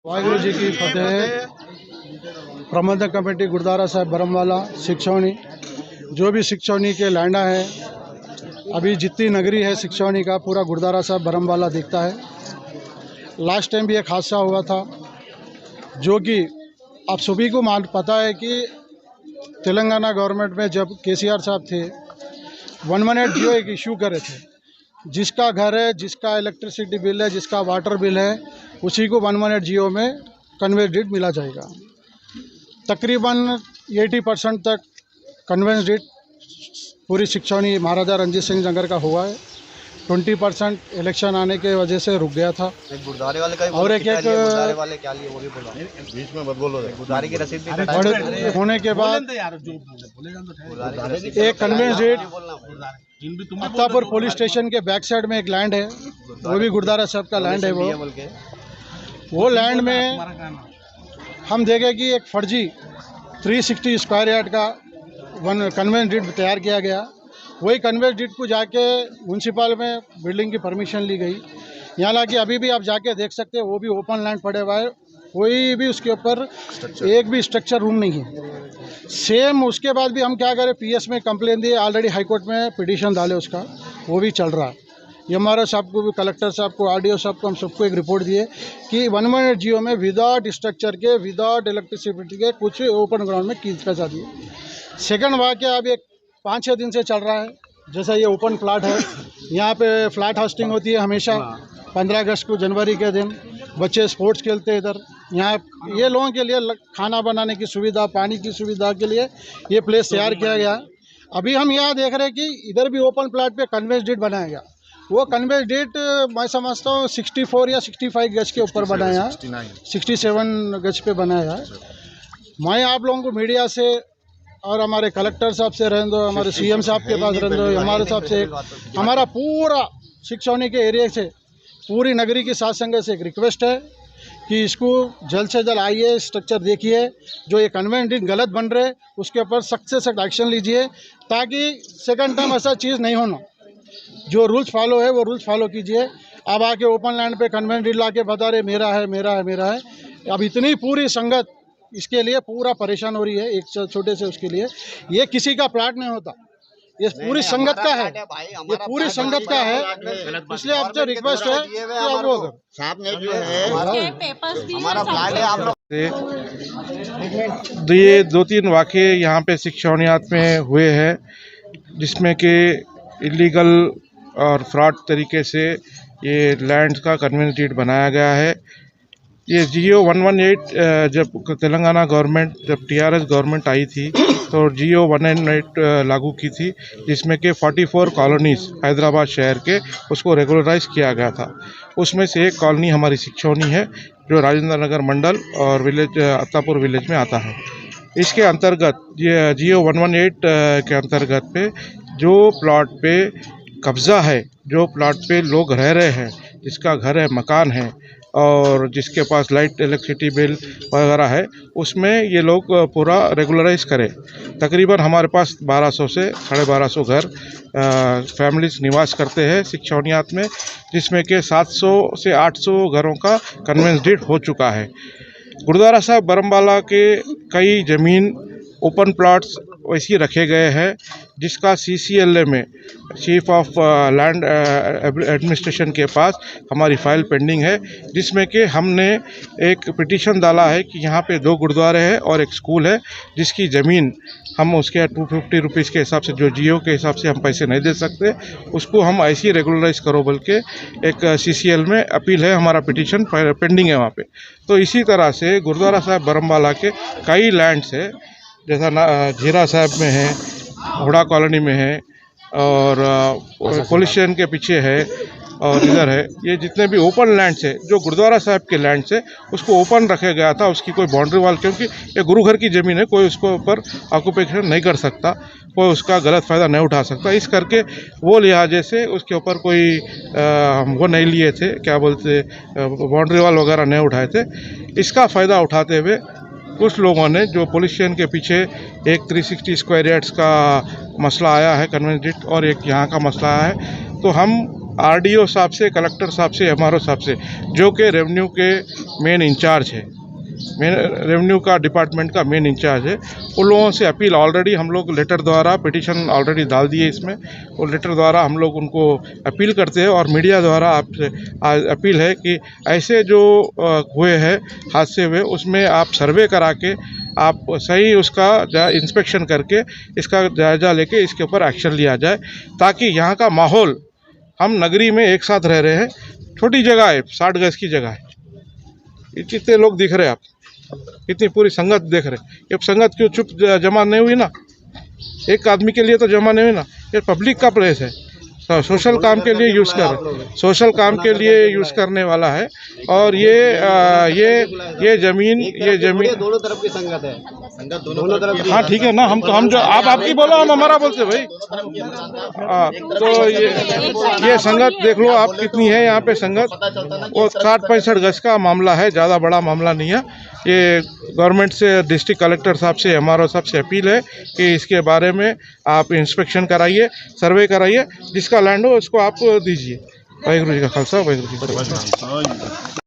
वाहिगुरु जी की फतेह। प्रबंधक कमेटी गुरुद्वारा साहिब बरमवाला सिक्छौनी, जो भी सिक्छौनी के लैंडा है, अभी जितनी नगरी है सिक्छौनी का पूरा गुरुद्वारा साहिब बरमवाला दिखता है। लास्ट टाइम भी एक हादसा हुआ था, जो कि आप सभी को पता है कि तेलंगाना गवर्नमेंट में जब केसीआर साहब थे 118 जियो एक इशू करे थे। जिसका घर है, जिसका इलेक्ट्रिसिटी बिल है, जिसका वाटर बिल है, उसी को 118 जियो में कन्वेंस डीड मिला जाएगा। तकरीबन 80% तक कन्वेंस डीड पूरी सिक्छौनी महाराजा रंजीत सिंह नगर का हुआ है। 20% इलेक्शन आने के वजह से रुक गया था। गुरुद्वारे वाले का और एक गुरुद्वारे वाले क्या लिए वो भी बोलो, बीच में मत बोलो। गुरुद्वारे की रसीद होने के बाद एक conveyance deed Attapur police station के बैक साइड में एक लैंड है, वो भी गुरुद्वारा साहब का लैंड है। वो लैंड में हम देखें कि एक फर्जी 360 स्क्वायर यार्ड का कन्वेंस डीड तैयार किया गया। वही कन्वेंस डीड को जाके म्यूनसिपल में बिल्डिंग की परमिशन ली गई। हालांकि अभी भी आप जाके देख सकते हैं, वो भी ओपन लैंड पड़े हुआ है, कोई भी उसके ऊपर एक भी स्ट्रक्चर रूम नहीं है। सेम उसके बाद भी हम क्या करें, पीएस में कंप्लेन दिए, ऑलरेडी हाईकोर्ट में पिटीशन डाले, उसका वो भी चल रहा है। एमआरओ साहब को भी, कलेक्टर साहब को, आरडीओ साहब को, हम सबको एक रिपोर्ट दिए कि 118 जियो में विदाउट स्ट्रक्चर के, विदाउट इलेक्ट्रिसिटी के कुछ ओपन ग्राउंड में कैसा दिए। सेकंड वाक़या अभी एक 5-6 दिन से चल रहा है। जैसा ये ओपन प्लाट है, यहाँ पे फ्लैट हाउसिंग होती है हमेशा 15 अगस्त को, जनवरी के दिन बच्चे स्पोर्ट्स खेलते हैं इधर। यहाँ ये लोगों के लिए खाना बनाने की सुविधा, पानी की सुविधा के लिए ये प्लेस तैयार किया गया। अभी हम यहाँ देख रहे हैं कि इधर भी ओपन प्लाट पे कन्वेंस डीड बनाया गया। वो कन्वेंस डीड मैं समझता हूँ 64 या 65 गज के ऊपर बनाया, 67 गज पे बनाया है। मैं आप लोगों को मीडिया से और हमारे कलेक्टर साहब से रहने दो, हमारे सीएम साहब के पास रहने दो, हमारे साहब से, हमारा पूरा सिक्छौनी के एरिया से, पूरी नगरी की साथ संगत से एक रिक्वेस्ट है कि इसको जल्द से जल्द आइए, स्ट्रक्चर देखिए। जो ये कन्वेंस डीड गलत बन रहे उसके ऊपर सख्त से सख्त एक्शन लीजिए, ताकि सेकंड टाइम ऐसा चीज़ नहीं होना। जो रूल्स फॉलो है वो रूल्स फॉलो कीजिए। अब आके ओपन लैंड पे कन्वेंस डीड ला के बता रहे मेरा है, मेरा है, मेरा है। अब इतनी पूरी संगत इसके लिए पूरा परेशान हो रही है, एक छोटे से उसके लिए। ये किसी का प्लाट नहीं होता, ये पूरी संगत का है, ये पूरी संगत का है। इसलिए आपसे रिक्वेस्ट है कि आप वो साहब ने जो है हमारा प्लाट है, आप लोग ये 2-3 वाक़े यहाँ पे सिक्छौनियात में हुए हैं, जिसमें कि इलीगल और फ्रॉड तरीके से ये लैंड का कन्वेंस डीड बनाया गया है। ये जियो 118 जब तेलंगाना गवर्नमेंट, जब टीआरएस गवर्नमेंट आई थी तो जियो 118 लागू की थी, जिसमें कि 44 कॉलोनीज़ हैदराबाद शहर के उसको रेगुलराइज किया गया था। उसमें से एक कॉलोनी हमारी सिक्छौनी है, जो राजेंद्र नगर मंडल और विलेज अत्तापुर विलेज में आता है। इसके अंतर्गत ये जियो 118 के अंतर्गत पे जो प्लॉट पे कब्ज़ा है, जो प्लॉट पे लोग रह रहे हैं, जिसका घर है, मकान है और जिसके पास लाइट इलेक्ट्रिसिटी बिल वगैरह है, उसमें ये लोग पूरा रेगुलराइज करें। तकरीबन हमारे पास 1200 से 1250 घर फैमिलीज निवास करते हैं सिक्छौनियात में, जिसमें कि 700 से 800 घरों का कन्वेंस डीड हो चुका है। गुरुद्वारा साहिब बरमवाला के कई ज़मीन ओपन प्लॉट्स वैसे रखे गए हैं, जिसका CCLA में चीफ ऑफ लैंड एडमिनिस्ट्रेशन के पास हमारी फ़ाइल पेंडिंग है, जिसमें कि हमने एक पिटीशन डाला है कि यहाँ पे 2 गुरुद्वारे हैं और एक स्कूल है, जिसकी ज़मीन हम उसके 250 रुपीज़ के हिसाब से, जो जियो के हिसाब से हम पैसे नहीं दे सकते, उसको हम ऐसे ही रेगुलराइज करो बोल के एक CCL में अपील है, हमारा पिटीशन पेंडिंग है वहाँ पे। तो इसी तरह से गुरुद्वारा साहिब बरमवाला के कई लैंड्स है, जैसा जीरा साहब में है, हुड़ा कॉलोनी में है और पुलिस स्टेशन के पीछे है और इधर है। ये जितने भी ओपन लैंड्स है, जो गुरुद्वारा साहब के लैंड्स है, उसको ओपन रखा गया था। उसकी कोई बाउंड्री वाल, क्योंकि ये गुरु घर की ज़मीन है, कोई उसको ऊपर ऑक्यूपेशन नहीं कर सकता, कोई उसका गलत फ़ायदा नहीं उठा सकता। इस करके वो लिहाजे से उसके ऊपर कोई वो नहीं लिए थे, क्या बोलते, बाउंड्री वाल वगैरह नहीं उठाए थे। इसका फ़ायदा उठाते हुए कुछ लोगों ने, जो पुलिस स्टेशन के पीछे एक 360 स्क्वायर यार्ड्स का मसला आया है कन्वेंस डीड, और एक यहाँ का मसला है, तो हम आरडीओ साहब से, कलेक्टर साहब से, एमआरओ साहब से, जो कि रेवेन्यू के मेन इंचार्ज है, रेवेन्यू का डिपार्टमेंट का मेन इंचार्ज है, उन लोगों से अपील ऑलरेडी हम लोग लेटर द्वारा पिटीशन ऑलरेडी डाल दिए इसमें, और लेटर द्वारा हम लोग उनको अपील करते हैं और मीडिया द्वारा आपसे अपील है कि ऐसे जो हुए हैं हादसे हुए उसमें आप सर्वे करा के आप सही उसका इंस्पेक्शन करके इसका जायज़ा लेके इसके ऊपर एक्शन लिया जाए, ताकि यहाँ का माहौल, हम नगरी में एक साथ रह रहे हैं, छोटी जगह है, 60 गज की जगह है, कितने लोग दिख रहे हैं आप, इतनी पूरी संगत देख रहे, ये संगत क्यों चुप जमा नहीं हुई ना, एक आदमी के लिए तो जमा नहीं हुई ना, ये पब्लिक का प्लेस है, सोशल काम के लिए यूज़ कर, सोशल काम के लिए यूज़ करने वाला है, और ये ज़मीन दोनों तरफ की संगत है, संगत दोनों तरफ। हाँ ठीक है ना, हम जो आप आपकी बोलो, हम हमारा बोलते भाई। तो ये संगत देख लो आप कितनी है यहाँ पे संगत, वो 60-65 गज का मामला है, ज़्यादा बड़ा मामला नहीं है। ये गवर्नमेंट से, डिस्ट्रिक्ट कलेक्टर साहब से, एमआरओ साहब से अपील है कि इसके बारे में आप इंस्पेक्शन कराइए, सर्वे कराइए, जिसका लैंड हो उसको आप दीजिए। वाहिगुरू जी का खालसा, वाहिगुरू जी का फतेह।